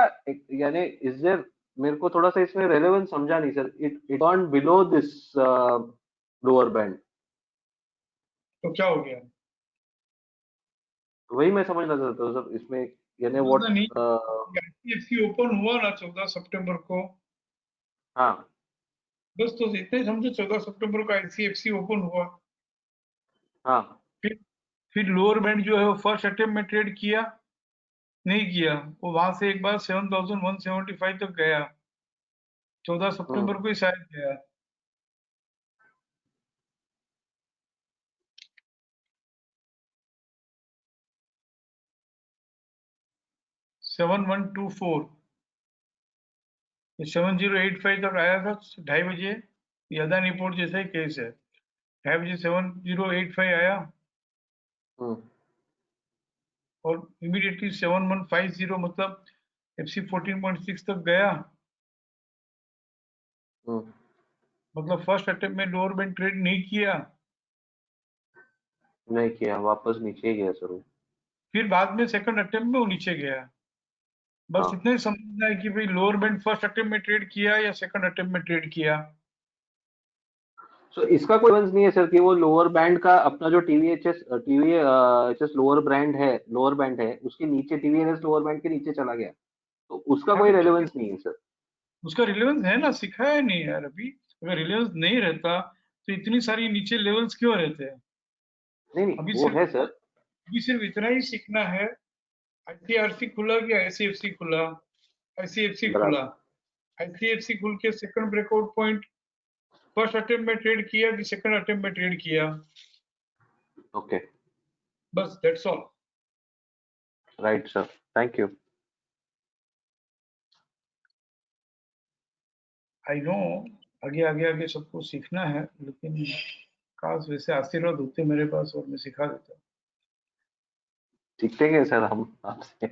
यानी, इज देयर, मेरे को थोड़ा सा इसमें रेलेवेंस समझा नहीं sir. It gone below this lower band, तो क्या हो गया? वही मैं समझना चाहता हूँ सर इसमें, यानी व्हाट। नहीं, ICFC ओपन हुआ ना 14 सितंबर को। हाँ बस तो इतने ही समझो, 14 सितंबर को ICFC ओपन हुआ। हाँ। फिर लोअर बैंड जो है वो फर्स्ट अटेम्प्ट में ट्रेड किया नहीं किया, वो वहां से एक बार 7175 तक गया। 14 सितंबर को ही शायद गया। सेवन 7085 तक आया था 2:30 बजे। ये अदानी पोर्ट जैसा ही केस है, 2:30 बजे 7085 आया और इमीडिएटली 7150 मतलब FC 14.6 तक गया। मतलब फर्स्ट अटेम्प्ट में लोअर बैंड ट्रेड नहीं किया, नहीं किया, वापस नीचे ही गया सर वो। फिर बाद में सेकंड अटेम्प्ट में वो नीचे गया। बस हाँ। इतना ही समझना है कि भाई लोअर बैंड फर्स्ट अटेम्प्ट में ट्रेड किया या सेकंड अटेम्प्ट में ट्रेड किया। सो इसका कोई रेफरेंस नहीं है सर कि वो लोअर बैंड का अपना जो TVHS लोअर बैंड है, उसके नीचे TVNS लोअर बैंड के नीचे चला गया, तो उसका कोई रेलेवेंस नहीं है सर। उसका रिलेवेंस है ना, सिखाया नहीं यार अभी। अगर रिलेवेंस नहीं रहता तो इतनी सारी नीचे लेवल्स क्यों रहते हैं? नहीं अभी वो है सर। अभी सिर्फ इतना ही सीखना है, ICRC खुला कि ICFC खुला। ICFC खुला, ICFC खुल के second breakout point first attempt में ट्रेड किया कि सेकंड अटेम्प्ट में ट्रेड किया। ओके, बस that's all. Right sir, thank you. I know आगे आगे आगे सबको सीखना है, लेकिन काश वैसे आशीर्वाद होते मेरे पास और मैं सिखा देता। सीखेंगे सर हम आपसे।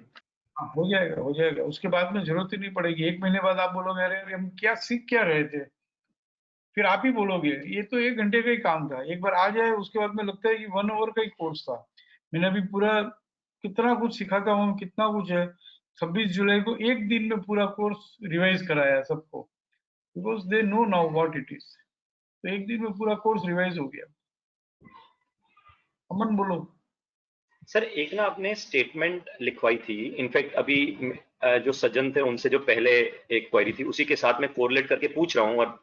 हाँ, हो जाएगा, उसके बाद में जरूरत ही नहीं पड़ेगी। 1 महीने बाद आप बोलोगे अरे अरे हम क्या सीख क्या रहे थे, फिर आप ही बोलोगे ये तो 1 घंटे का ही काम था। एक बार आ जाए उसके बाद में लगता है कि 1 आवर का ही कोर्स था। मैंने अभी पूरा कितना कुछ सिखाता हूँ, कितना कुछ है। 26 जुलाई को एक दिन में पूरा कोर्स रिवाइज कराया सबको, because they know now what it is. तो एक दिन में पूरा कोर्स रिवाइज हो गया। अमन बोलो। सर एक ना आपने स्टेटमेंट लिखवाई थी, इनफैक्ट अभी जो सज्जन थे उनसे जो पहले एक क्वेरी थी उसी के साथ मैं कोरिलेट करके पूछ रहा हूँ। और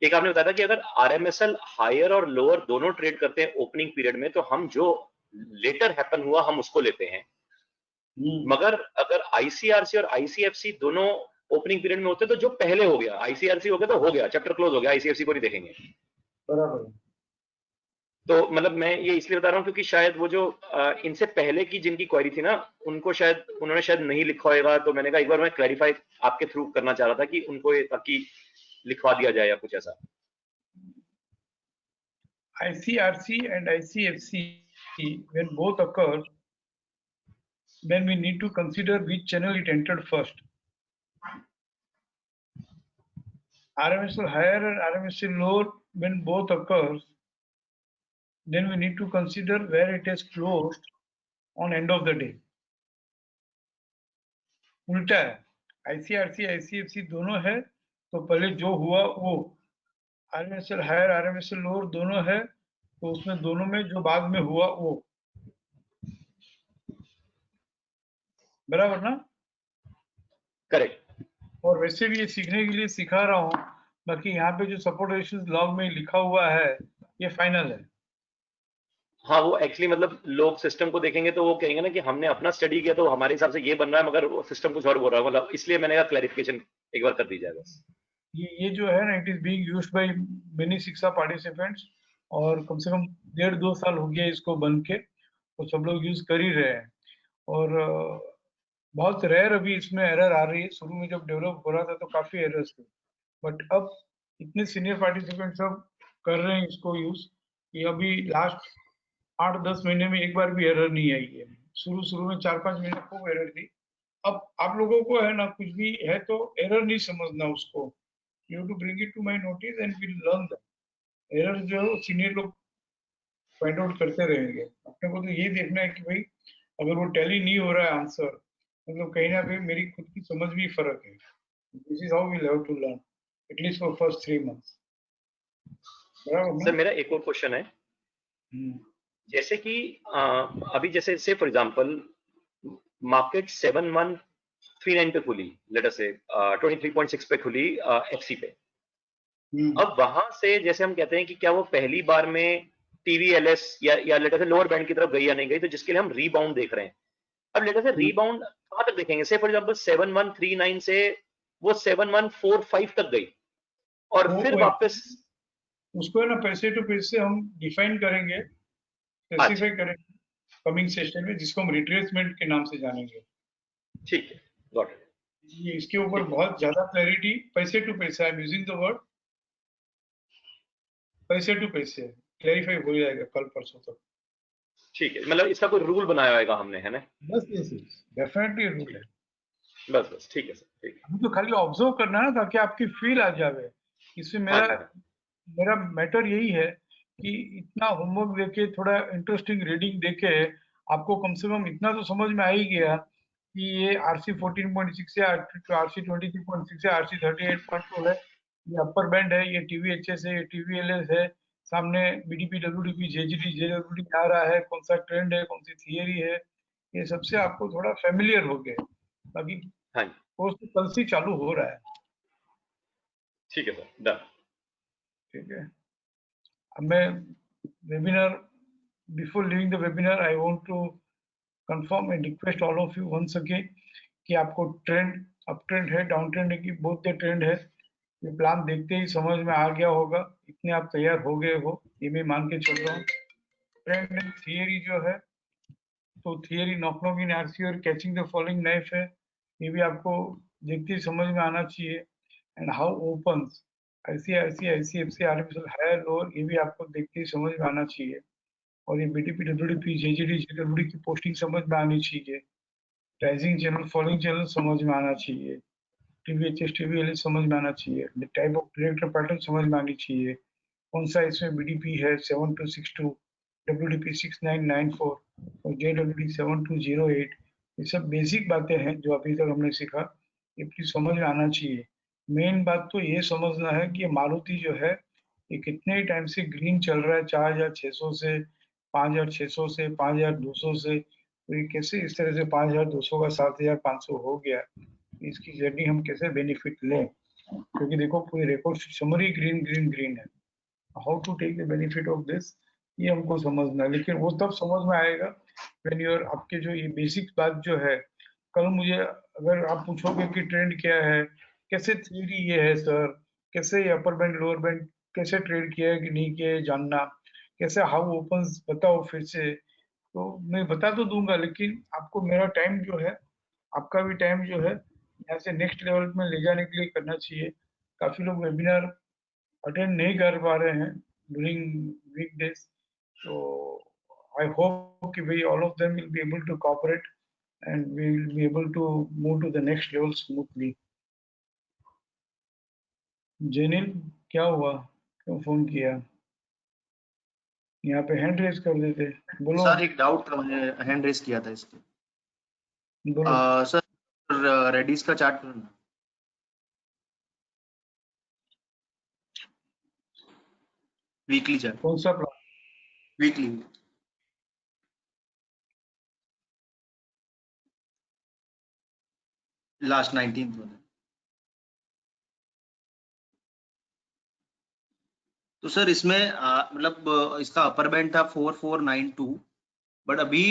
एक आपने बताया था कि अगर आरएमएसएल हायर और लोअर दोनों ट्रेड करते हैं ओपनिंग पीरियड में तो हम जो लेटर हैपन हुआ हम उसको लेते हैं, मगर अगर आईसीआरसी और आईसीएफसी दोनों ओपनिंग पीरियड में होते तो जो पहले हो गया, आईसीआरसी हो गया तो हो गया, चैप्टर क्लोज हो गया, आईसीएफसी को नहीं देखेंगे। बराबर। तो मतलब मैं ये इसलिए बता रहा हूँ क्योंकि शायद वो जो इनसे पहले की जिनकी क्वेरी थी ना उनको शायद उन्होंने शायद नहीं लिखा होगा, तो मैंने कहा एक बार मैं क्लैरिफाई आपके थ्रू करना चाह रहा था कि उनको ये ताकि लिखवा दिया जाए या कुछ ऐसा। ICRC and ICFC, when both occur, then we need to consider which channel it entered first. RMSL higher and RMSL lower, when both occurs, then we need to consider where it is closed on end of the day. उल्टा है, ICRC ICFC दोनों है तो पहले जो हुआ वो, RMSL higher RMSL lower दोनों है तो उसमें दोनों में जो बाद में हुआ वो। बराबर ना? करेक्ट। और वैसे भी ये सीखने के लिए सिखा रहा हूँ, बाकी यहाँ पे जो सपोर्ट रेशियोज लॉग में लिखा हुआ है ये फाइनल है। हाँ वो एक्चुअली मतलब लोग सिस्टम को देखेंगे तो वो कहेंगे ना कि हमने अपना स्टडी किया तो हमारे हिसाब से ये बन रहा है, मगर वो सिस्टम कुछ और बोल रहा है, मतलब इसलिए मैंने कहा क्लैरिफिकेशन एक बार कर दी जाए बस। ये जो है ना, it is being used by many शिक्षा पार्टिसिपेंट्स, और कम से कम 1.5-2 साल हो गया इसको बन के, तो सब लोग यूज कर ही रहे हैं। और बहुत रेयर अभी इसमें एरर आ रही है। शुरू में जब डेवलप हो रहा था तो काफी एरर्स थे, बट अब इतने सीनियर पार्टिसिपेंट सब कर रहे हैं इसको यूज कि अभी लास्ट 8-10 महीने में एक बार भी एरर नहीं आई है। शुरू में 4-5 महीने खूब एरर थी। अब आप लोगों को है ना, कुछ भी है तो एरर नहीं समझना उसको, you have to bring it to my notice and we learn that. Error जो है सीनियर लोग फाइंड आउट करते रहेंगे। अपने को तो ये देखना है कि भाई अगर वो टैली नहीं हो रहा है आंसर, मतलब कहीं ना कहीं मेरी खुद की समझ में फर्क है। This is how we have to learn at least for first 3 months. बराबर ना? सर मेरा एक और क्वेश्चन है, जैसे कि अभी जैसे से फॉर एग्जांपल मार्केट 7139 पे खुली, लेट अस से 23.6 पे खुली एफसी पे। अब वहां से जैसे हम कहते हैं कि क्या वो पहली बार में टीवीएलएस या लेट अस से लोअर बैंड की तरफ गई या नहीं गई, तो जिसके लिए हम रीबाउंड देख रहे हैं। अब लेट अस से रीबाउंड कहां तक देखेंगे? से फॉर एग्जांपल 7139 से वो 7145 तक गई और फिर वापस उसको है ना पैसे टू पैसे हम डिफाइन करेंगे, स्पेसिफाई करेंगे कमिंग सेशन में, जिसको हम रिट्रेसमेंट के नाम से जानेंगे। ठीक है, गॉट इट। ये इसके ऊपर बहुत ज्यादा क्लैरिटी, पैसे टू पैसे, I am using the word पैसे टू पैसे, क्लैरिफाई हो जाएगा कल परसों तक। ठीक है, मतलब इसका कोई रूल बनाया होगा हमने, है ना? बस डेफिनेटली रूल है। बस ठीक है सर, ठीक है। अभी तो खाली ऑब्जर्व करना है ना, ताकि आपकी फील आ जावे। इसमें मेरा मैटर यही है कि इतना होमवर्क देके, थोड़ा इंटरेस्टिंग रीडिंग देके आपको कम से कम इतना तो समझ में आ ही गया कि ये RC 14.6 है, RC 23.6 है, RC 38.2 है, ये अपर बैंड है, ये TVHS है, ये TVLS है, सामने BDP WDP JGD JWD आ रहा है, कौन सा ट्रेंड है, कौन सी थियरी है, ये सबसे आपको थोड़ा फेमिलियर हो गया। बाकी कोर्स तो कल से चालू हो रहा है। ठीक है सर, डन। ठीक है, अब मैं webinar, before leaving the webinar I want to confirm and request all of you once again कि आपको ट्रेंड अप ट्रेंड है, डाउन ट्रेंड है, कि बोथ द ट्रेंड है, ये प्लान देखते ही समझ में आ गया होगा, इतने आप तैयार हो गए हो, ये मैं मान के चल रहा हूँ। ट्रेंड एंड थियरी जो है, तो थियरी नॉक नॉक इन आरसी और कैचिंग द फॉलोइंग नाइफ है, ये भी आपको देखते ही समझ में आना चाहिए। And how opens, ICRC, ICFC, RMSL higher lower, ये भी आपको देख के समझ में आना चाहिए। और ये BDP, WDP, JGD, JWD की पोस्टिंग समझ में आनी चाहिए। राइजिंग चैनल, फॉलोइंग चैनल समझ में आना चाहिए। TVHS, TVLS समझ में आना चाहिए। टाइप ऑफ डायरेक्टर पैटर्न समझ में आनी चाहिए। कौन सा इसमें BDP है 7262, WDP 6994 और JWD 7208, ये सब बेसिक बातें हैं जो अभी तक हमने सीखा, ये प्लीज समझ में आना चाहिए। मेन बात तो ये समझना है कि मारुति जो है ये कितने टाइम से ग्रीन चल रहा है, 4600 से 5600 से 5200 से, तो ये कैसे इस तरह से 5200 का 7500 हो गया, इसकी जर्नी हम कैसे बेनिफिट लें, क्योंकि देखो पूरी record summary green green green है। How to take the benefit of this, ये हमको समझना है, लेकिन वो तब समझ में आएगा व्हेन यूर, आपके जो ये बेसिक बात जो है, कल मुझे अगर आप पूछोगे कि ट्रेंड क्या है, कैसे थ्योरी ये है सर, कैसे ये अपर बैंड लोअर बैंड कैसे ट्रेड किया है कि नहीं किया है जानना, कैसे हाउ ओपन्स बताओ फिर से, तो मैं बता तो दूंगा, लेकिन आपको मेरा टाइम जो है, आपका भी टाइम जो है यहाँ से नेक्स्ट लेवल में ले जाने के लिए करना चाहिए। काफी लोग वेबिनार अटेंड नहीं कर पा रहे हैं ड्यूरिंग वीकडेज, तो आई होप कि भाई all of them will be able to cooperate and we will be able to move to the next level smoothly. Jenil, क्या हुआ, क्यों फोन किया? यहाँ पे हैंड रेज कर देते, बोलो सर एक डाउट था, मैंने हैंड रेस किया था इसके। बोलो। सर रेडिस का चार्ट वीकली चार्ट, कौन सा प्लान? वीकली लास्ट 19th वाला। तो सर इसमें मतलब इसका अपर बैंड था 4492, बट अभी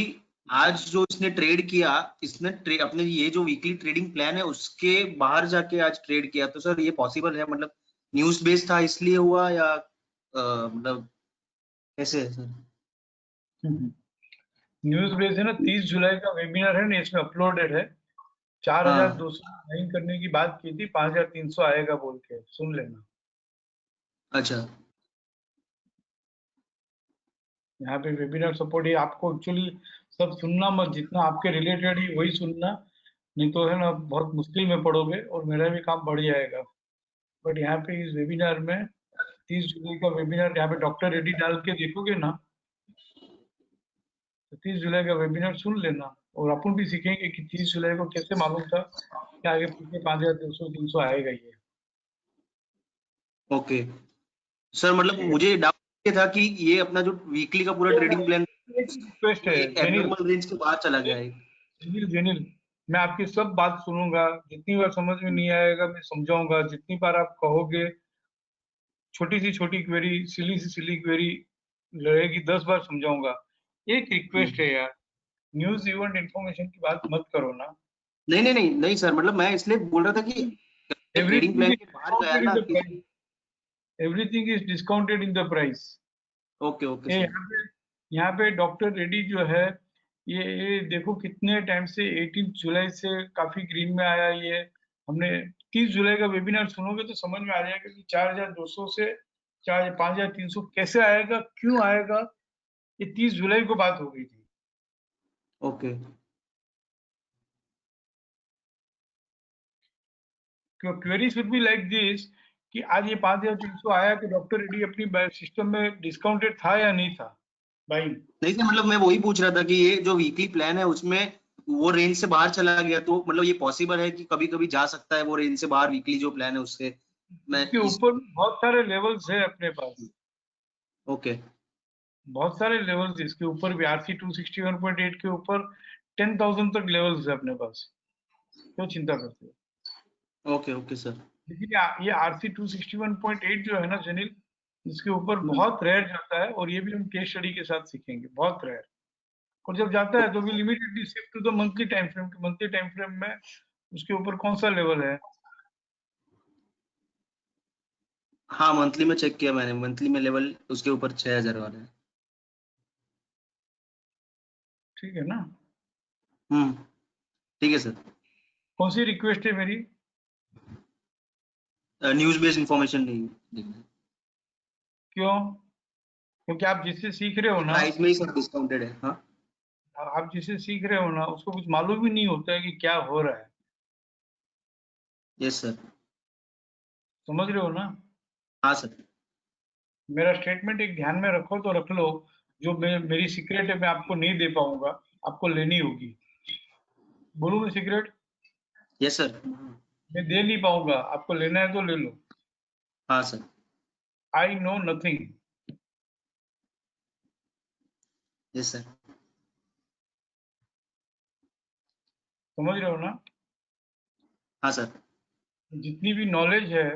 आज जो इसने ट्रेड किया, इसने अपने ये जो वीकली ट्रेडिंग प्लान है उसके बाहर जाके आज ट्रेड किया, तो सर ये पॉसिबल है, मतलब न्यूज बेस्ड था इसलिए हुआ या मतलब कैसे है सर? न्यूज बेस है ना, 30 जुलाई का वेबिनार है ना, इसमें अपलोडेड है। 4200 लाइन करने की बात की थी, 5300 आएगा बोल के, सुन लेना। अच्छा, यहाँ पे वेबिनार सपोर्ट है, आपको एक्चुअली सब सुनना मत, जितना आपके रिलेटेड ही वही सुनना, नहीं तो है ना बहुत मुश्किल में पड़ोगे और मेरा भी काम बढ़ जाएगा। बट यहाँ पे इस वेबिनार में 30 जुलाई का वेबिनार, यहाँ पे डॉक्टर रेड्डी डाल के देखोगे ना, तो 30 जुलाई का वेबिनार सुन लेना, और अपन भी सीखेंगे कि 30 जुलाई को कैसे मालूम था कि आगे पीछे 5200-300 आएगा ये। ओके सर, मतलब मुझे डाउट ये था कि ये अपना जो वीकली का पूरा ट्रेडिंग प्लान रिक्वेस्ट है एब्नॉर्मल रेंज के बाहर चला गया है। जेनिल, मैं आपकी सब बात सुनूंगा, जितनी बार समझ में नहीं आएगा मैं समझाऊंगा, जितनी बार आप कहोगे छोटी सी छोटी क्वेरी, सिली सी सिली क्वेरी रहेगी, 10 बार समझाऊंगा। एक रिक्वेस्ट है यार, न्यूज इवेंट इंफॉर्मेशन की बात मत करो ना। नहीं नहीं नहीं नहीं सर, मतलब मैं इसलिए बोल रहा था कि ट्रेडिंग प्लान के बाहर गया ना। Everything is discounted in the price. Okay okay यहाँ पे डॉक्टर रेड्डी जो है, ये देखो कितने टाइम से 18 जुलाई से काफी ग्रीन में आया ये। हमने 30 जुलाई का वेबिनार सुनोगे तो समझ में आ जाएगा कि 4200 से 5300 कैसे आएगा, क्यों आएगा, ये 30 जुलाई को बात हो गई थी। Okay query should be like this कि आज ये 5300 आया कि डॉक्टर रेड्डी अपनी सिस्टम में डिस्काउंटेड था या नहीं था भाई। नहीं सर, मतलब मैं वही पूछ रहा था कि ये जो वीकली प्लान है उसमें वो रेंज से बाहर चला गया, तो मतलब ये पॉसिबल है कि कभी कभी जा सकता है वो रेंज से बाहर, वीकली जो प्लान है उससे मैं इसके ऊपर बहुत सारे लेवल्स है अपने पास, ओके बहुत सारे लेवल्स इसके ऊपर भी। RC 261.8 के ऊपर 10,000 तक लेवल्स है अपने पास, क्यों चिंता करते हो? Okay okay sir. लेकिन ये RC 261.8 जो है ना जनील, इसके ऊपर बहुत रेयर जाता है, और ये भी हम केस स्टडी के साथ सीखेंगे, बहुत रेयर। और जब जाता है तो भी limitedly shift to the monthly time frame. Monthly time frame में उसके ऊपर कौन सा लेवल है? हाँ मंथली में चेक किया मैंने, मंथली में लेवल उसके ऊपर 6000 वाला है। ठीक है ना? ठीक है सर। कौन सी रिक्वेस्ट है मेरी? न्यूज बेस्ड इंफॉर्मेशन नहीं देखना है। क्यों? क्योंकि आप जिससे सीख रहे हो ना, प्राइस में ही सब डिस्काउंटेड है। हाँ आप जिससे सीख रहे हो ना, उसको कुछ मालूम ही नहीं होता है कि क्या हो रहा है। Yes sir. समझ रहे हो ना? हाँ सर। मेरा स्टेटमेंट एक ध्यान में रखो तो रख लो, जो मेरी सीक्रेट है मैं आपको नहीं दे पाऊंगा, आपको लेनी होगी। बोलूं मैं सीक्रेट? Yes sir. मैं दे नहीं पाऊंगा, आपको लेना है तो ले लो। हाँ sir. I know nothing. Yes sir. समझ रहे हो ना? हाँ सर। जितनी भी नॉलेज है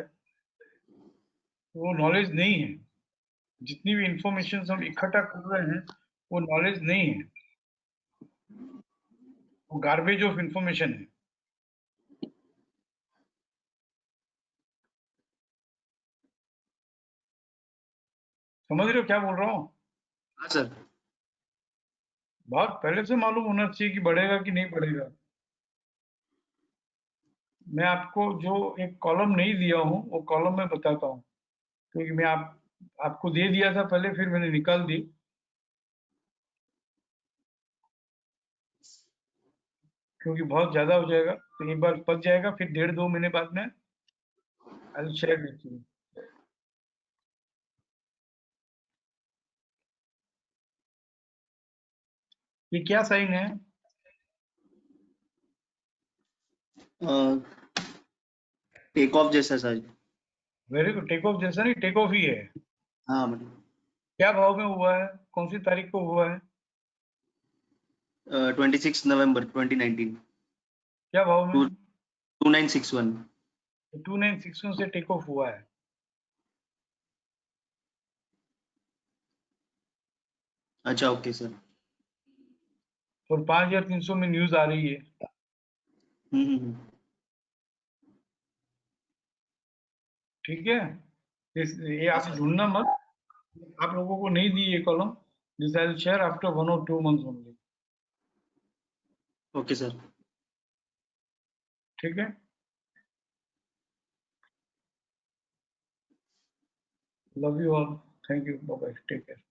वो नॉलेज नहीं है। जितनी भी इंफॉर्मेशन हम इकट्ठा कर रहे हैं वो नॉलेज नहीं है, वो गार्बेज ऑफ इंफॉर्मेशन है। समझ रहे हो क्या बोल रहा हूँ? हाँ सर। बहुत पहले से मालूम होना चाहिए कि बढ़ेगा कि नहीं बढ़ेगा। मैं आपको जो एक कॉलम नहीं दिया हूँ वो कॉलम मैं बताता हूँ, क्योंकि मैं आपको दे दिया था पहले, फिर मैंने निकाल दी। क्योंकि बहुत ज्यादा हो जाएगा तो एक बार पक जाएगा, फिर 1.5-2 महीने बाद में I will share with you. ये क्या साइन है? टेक ऑफ जैसा sir. Very good. Take off जैसा नहीं, टेक ऑफ ही है। हाँ मतलब क्या भाव में हुआ है? कौन सी तारीख को हुआ है? 26 नवंबर 2019। क्या भाव में? 2961। 2961 से टेक ऑफ हुआ है। अच्छा ओके सर। और 5300 में न्यूज आ रही है। हम्म। ठीक है? ये आप ढूंढना मत। आप लोगों को नहीं दी ये column. This I will share after 1 or 2 months only. Okay sir. ठीक है? Love you all. Thank you. Bye bye. Take care.